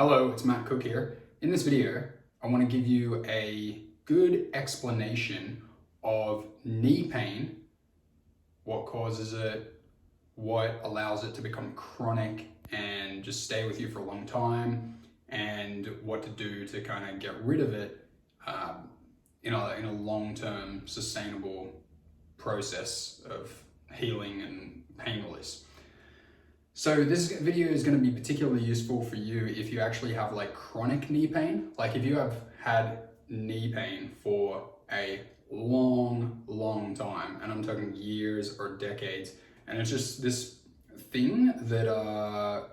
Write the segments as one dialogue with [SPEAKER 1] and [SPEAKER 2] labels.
[SPEAKER 1] Hello, it's Matt Cook here. In this video, I want to give you a good explanation of knee pain, what causes it, what allows it to become chronic and just stay with you for a long time, and what to do to kind of get rid of it in a long-term sustainable process of healing and pain release. So this video is going to be particularly useful for you if you actually have like chronic knee pain. Like if you have had knee pain for a long time, and I'm talking years or decades, and it's just this thing that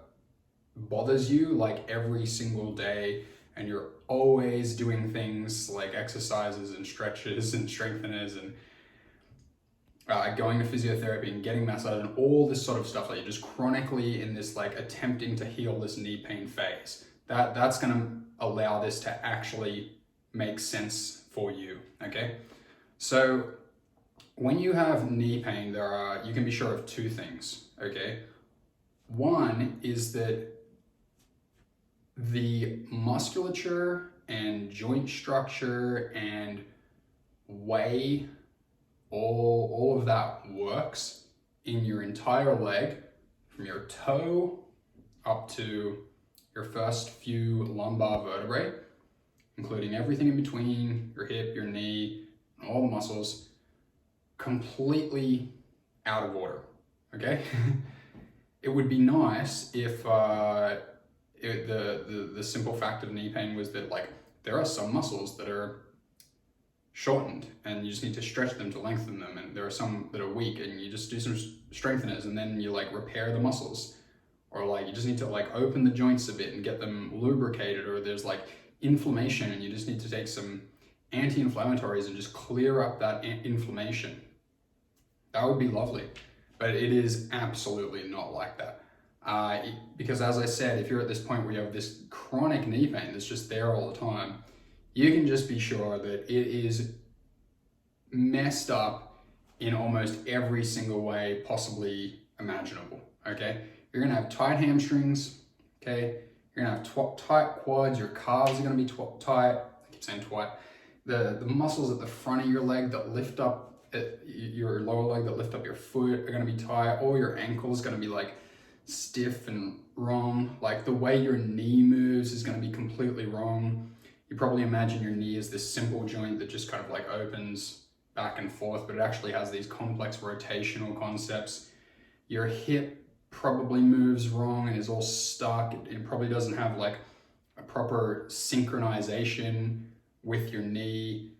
[SPEAKER 1] bothers you like every single day, and you're always doing things like exercises and stretches and strengtheners and going to physiotherapy and getting massage and all this sort of stuff, like you're just chronically in this like attempting to heal this knee pain phase. That's going to allow this to actually make sense for you. Okay, so when you have knee pain, you can be sure of two things. Okay, one is that the musculature and joint structure and way all of that works in your entire leg, from your toe up to your first few lumbar vertebrae, including everything in between, your hip, your knee, and all the muscles, completely out of order. Okay. It would be nice if the simple fact of knee pain was that like there are some muscles that are shortened and you just need to stretch them to lengthen them, and there are some that are weak and you just do some strengtheners and then you like repair the muscles, or like you just need to like open the joints a bit and get them lubricated, or there's like inflammation and you just need to take some anti-inflammatories and just clear up that inflammation. That would be lovely, but it is absolutely not like that. Because as I said, if you're at this point where you have this chronic knee pain that's just there all the time, you can just be sure that it is messed up in almost every single way possibly imaginable. Okay, you're gonna have tight hamstrings. Okay, you're gonna have tight quads. Your calves are gonna be tight. I keep saying tight. The muscles at the front of your leg that lift up your lower leg, that lift up your foot, are gonna be tight. All your ankles gonna be like stiff and wrong. Like the way your knee moves is gonna be completely wrong. You probably imagine your knee as this simple joint that just kind of like opens back and forth, but it actually has these complex rotational concepts. Your hip probably moves wrong and is all stuck. It probably doesn't have like a proper synchronization with your knee.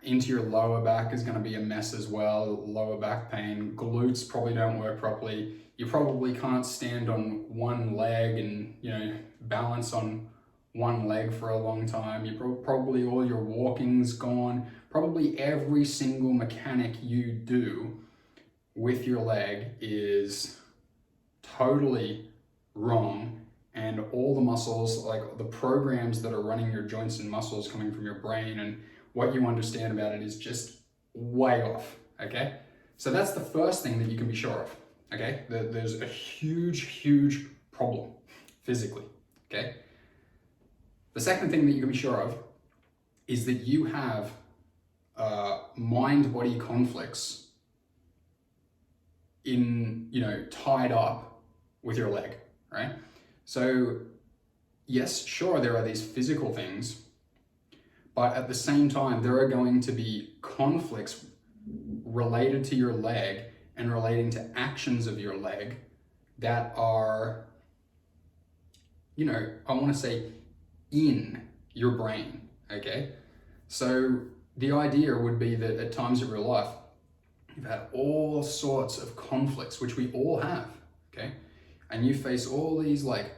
[SPEAKER 1] Into your lower back is going to be a mess as well. Lower back pain. Glutes probably don't work properly. You probably can't stand on one leg and, you know, balance on one leg for a long time. You probably all your walking's gone. Probably every single mechanic you do with your leg is totally wrong, and all the muscles, like the programs that are running your joints and muscles coming from your brain and what you understand about it is just way off. Okay, so that's the first thing that you can be sure of. Okay, there's a huge problem physically. Okay, the second thing that you can be sure of is that you have mind-body conflicts tied up with your leg, right? So yes, sure, there are these physical things, but at the same time, there are going to be conflicts related to your leg and relating to actions of your leg that are, I want to say in your brain. Okay, so the idea would be that at times of your life you've had all sorts of conflicts, which we all have. Okay, and you face all these like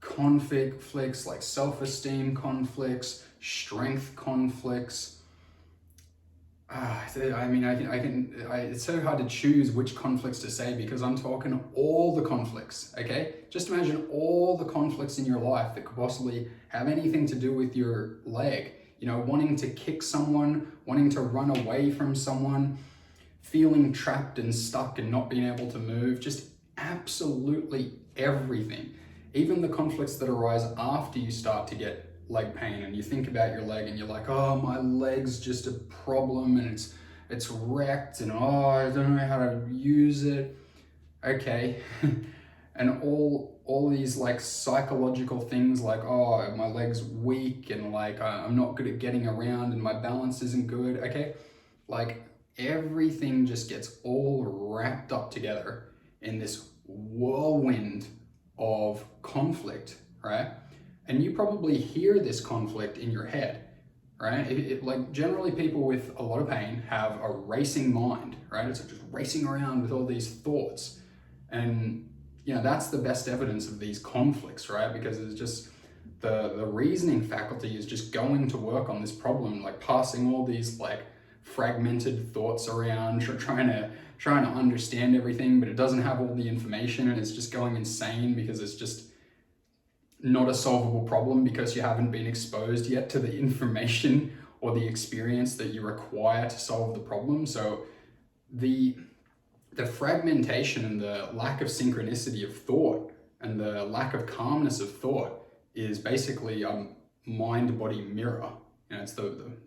[SPEAKER 1] conflicts, like self-esteem conflicts, strength conflicts. It's so hard to choose which conflicts to say because I'm talking all the conflicts. Okay, just imagine all the conflicts in your life that could possibly have anything to do with your leg. Wanting to kick someone, wanting to run away from someone, feeling trapped and stuck and not being able to move, just absolutely everything. even the conflicts that arise after you start to get leg pain and you think about your leg and you're like, oh, my leg's just a problem and it's wrecked and oh, I don't know how to use it. Okay. And all these like psychological things like, oh, my leg's weak and like I'm not good at getting around and my balance isn't good. Okay. Like everything just gets all wrapped up together in this whirlwind of conflict, right? And you probably hear this conflict in your head, right? Like generally people with a lot of pain have a racing mind, right? It's just racing around with all these thoughts. And that's the best evidence of these conflicts, right? Because it's just the reasoning faculty is just going to work on this problem, like passing all these like fragmented thoughts around, trying to understand everything, but it doesn't have all the information and it's just going insane because it's just not a solvable problem because you haven't been exposed yet to the information or the experience that you require to solve the problem. So the fragmentation and the lack of synchronicity of thought and the lack of calmness of thought is basically a mind-body mirror. It's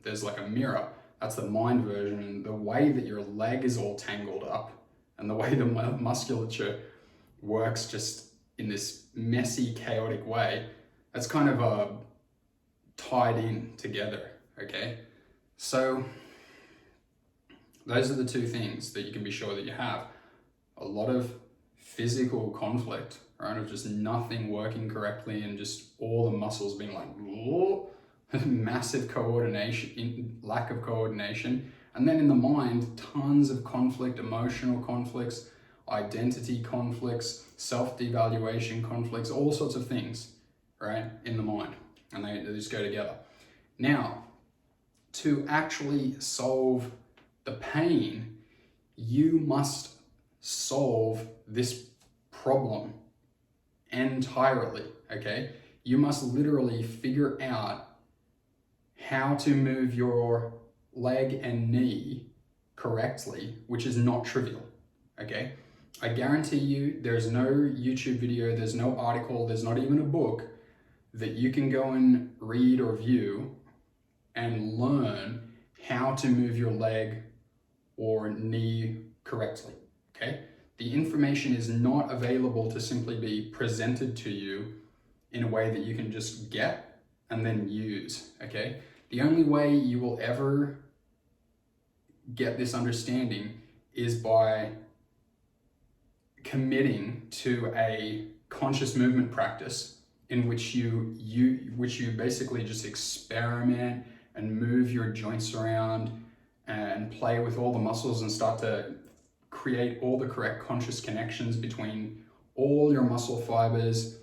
[SPEAKER 1] there's like a mirror. That's the mind version, and the way that your leg is all tangled up and the way the musculature works just in this messy, chaotic way, that's kind of tied in together, okay? So those are the two things that you can be sure that you have. A lot of physical conflict, right, of just nothing working correctly and just all the muscles being like, whoa, massive coordination, lack of coordination. And then in the mind, tons of conflict, emotional conflicts, identity conflicts, self-devaluation conflicts, all sorts of things, right, in the mind. And they just go together. Now, to actually solve the pain, you must solve this problem entirely, okay? You must literally figure out how to move your leg and knee correctly, which is not trivial, okay? I guarantee you there's no YouTube video, there's no article, there's not even a book that you can go and read or view and learn how to move your leg or knee correctly, okay? The information is not available to simply be presented to you in a way that you can just get and then use, okay? The only way you will ever get this understanding is by committing to a conscious movement practice in which you basically just experiment and move your joints around and play with all the muscles and start to create all the correct conscious connections between all your muscle fibers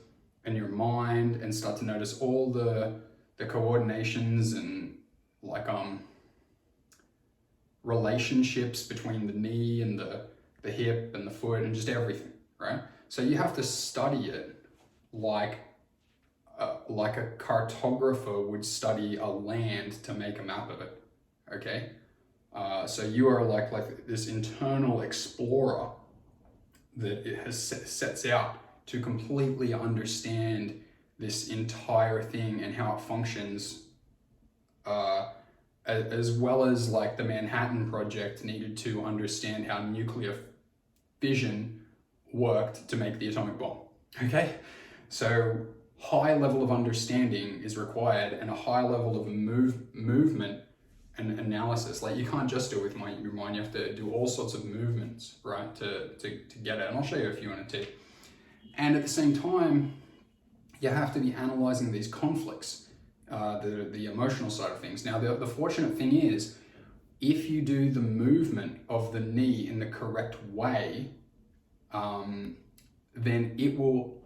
[SPEAKER 1] and your mind, and start to notice all the coordinations and like relationships between the knee and the hip and the foot and just everything, right? So you have to study it like a cartographer would study a land to make a map of it, okay? So you are like this internal explorer that it sets out to completely understand this entire thing and how it functions, as well as like the Manhattan Project needed to understand how nuclear fission worked to make the atomic bomb, okay? So high level of understanding is required and a high level of movement and analysis. Like you can't just do it with your mind, you have to do all sorts of movements, right, to get it. And I'll show you a few in a tick. And at the same time, you have to be analyzing these conflicts, the emotional side of things. Now, the fortunate thing is, if you do the movement of the knee in the correct way, then it will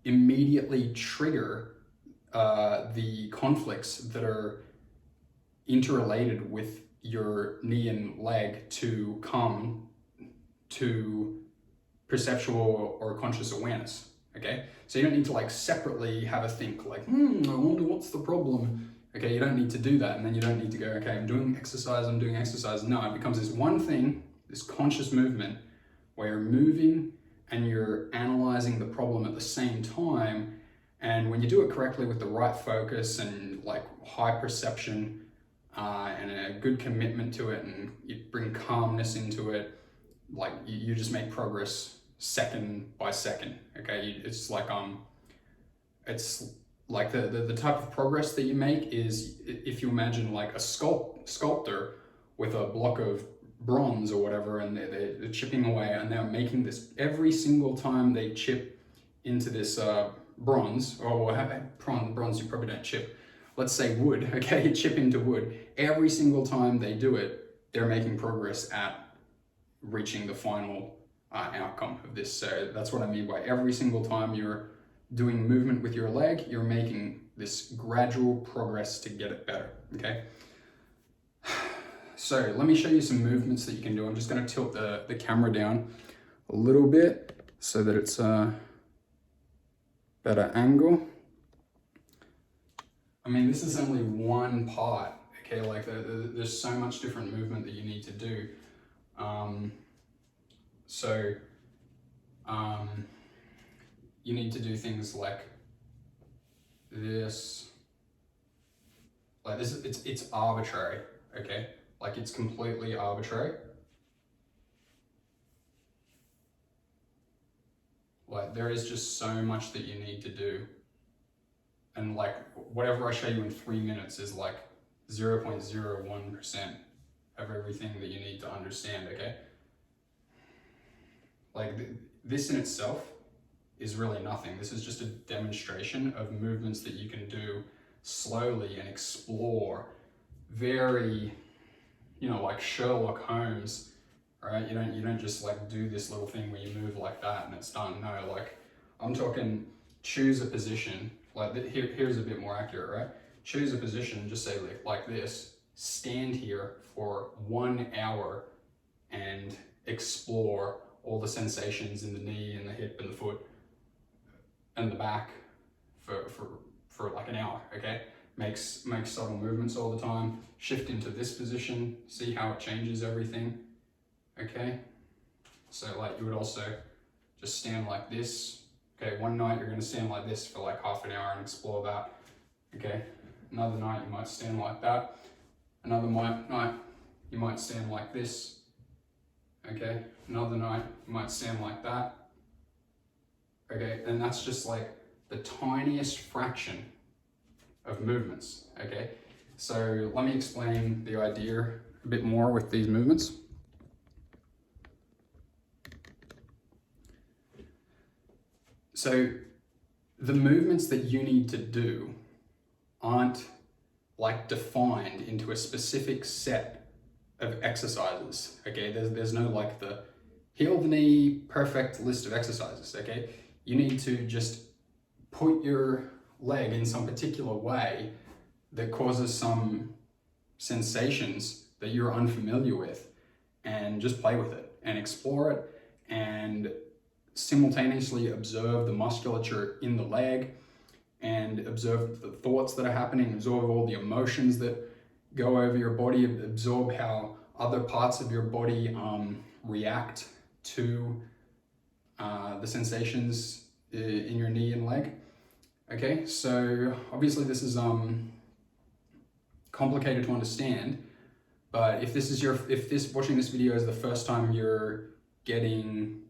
[SPEAKER 1] immediately trigger the conflicts that are interrelated with your knee and leg to come to perceptual or conscious awareness, okay? So you don't need to like separately have a think like, I wonder what's the problem. Okay, you don't need to do that, and then you don't need to go, okay, I'm doing exercise. No, it becomes this one thing, this conscious movement where you're moving and you're analyzing the problem at the same time, And when you do it correctly with the right focus and like high perception and a good commitment to it, and you bring calmness into it, like you just make progress second by second. Okay, it's like the type of progress that you make is, if you imagine like a sculptor with a block of bronze or whatever, and they're chipping away, and they're making this every single time they chip into this bronze, or bronze you probably don't chip, let's say wood, okay, you chip into wood. Every single time they do it, they're making progress at reaching the final outcome of this. So that's what I mean by every single time you're doing movement with your leg, you're making this gradual progress to get it better, okay? So let me show you some movements that you can do. I'm just going to tilt the camera down a little bit so that it's a better angle. I mean, this is only one part, okay? Like there's so much different movement that you need to do. You need to do things like this. Like this, it's arbitrary, okay? Like it's completely arbitrary. Like there is just so much that you need to do. And like whatever I show you in 3 minutes is like 0.01% of everything that you need to understand, okay? Like this in itself is really nothing. This is just a demonstration of movements that you can do slowly and explore very, like Sherlock Holmes, right? You don't just like do this little thing where you move like that and it's done. No, like I'm talking choose a position. Like here's a bit more accurate, right? Choose a position, just say like this, stand here for 1 hour and explore all the sensations in the knee and the hip and the foot and the back for like an hour, okay? Make subtle movements all the time. Shift into this position, see how it changes everything, okay? So like you would also just stand like this. Okay, one night you're gonna stand like this for like half an hour and explore that, okay? Another night you might stand like that. Another night you might stand like this, okay? Another night you might stand like that, okay? And that's just like the tiniest fraction of movements, okay? So let me explain the idea a bit more with these movements. So the movements that you need to do aren't like defined into a specific set of exercises, okay? There's no like the heel the knee perfect list of exercises, okay? You need to just put your leg in some particular way that causes some sensations that you're unfamiliar with, and just play with it and explore it and simultaneously observe the musculature in the leg and observe the thoughts that are happening, absorb all the emotions that go over your body, absorb how other parts of your body react to the sensations in your knee and leg. Okay, so obviously this is complicated to understand, but if watching this video is the first time you're getting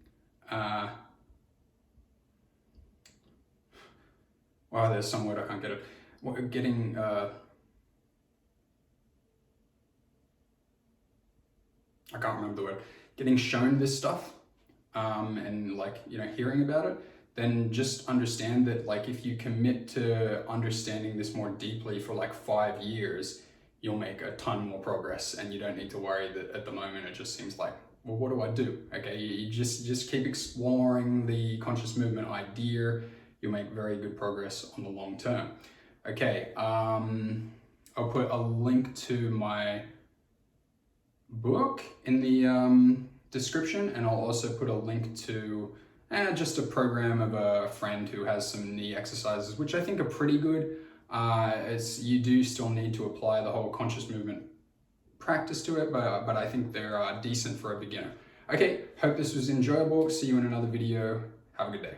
[SPEAKER 1] wow, there's some word I can't get it. Getting I can't remember the word. Getting shown this stuff and like hearing about it, then just understand that like if you commit to understanding this more deeply for like 5 years, you'll make a ton more progress, and you don't need to worry that at the moment it just seems like, well, what do I do? Okay, you just keep exploring the conscious movement idea. You'll make very good progress on the long term. Okay, I'll put a link to my book in the description, and I'll also put a link to just a program of a friend who has some knee exercises, which I think are pretty good. You do still need to apply the whole conscious movement practice to it, but I think they're decent for a beginner. Okay, hope this was enjoyable. See you in another video. Have a good day.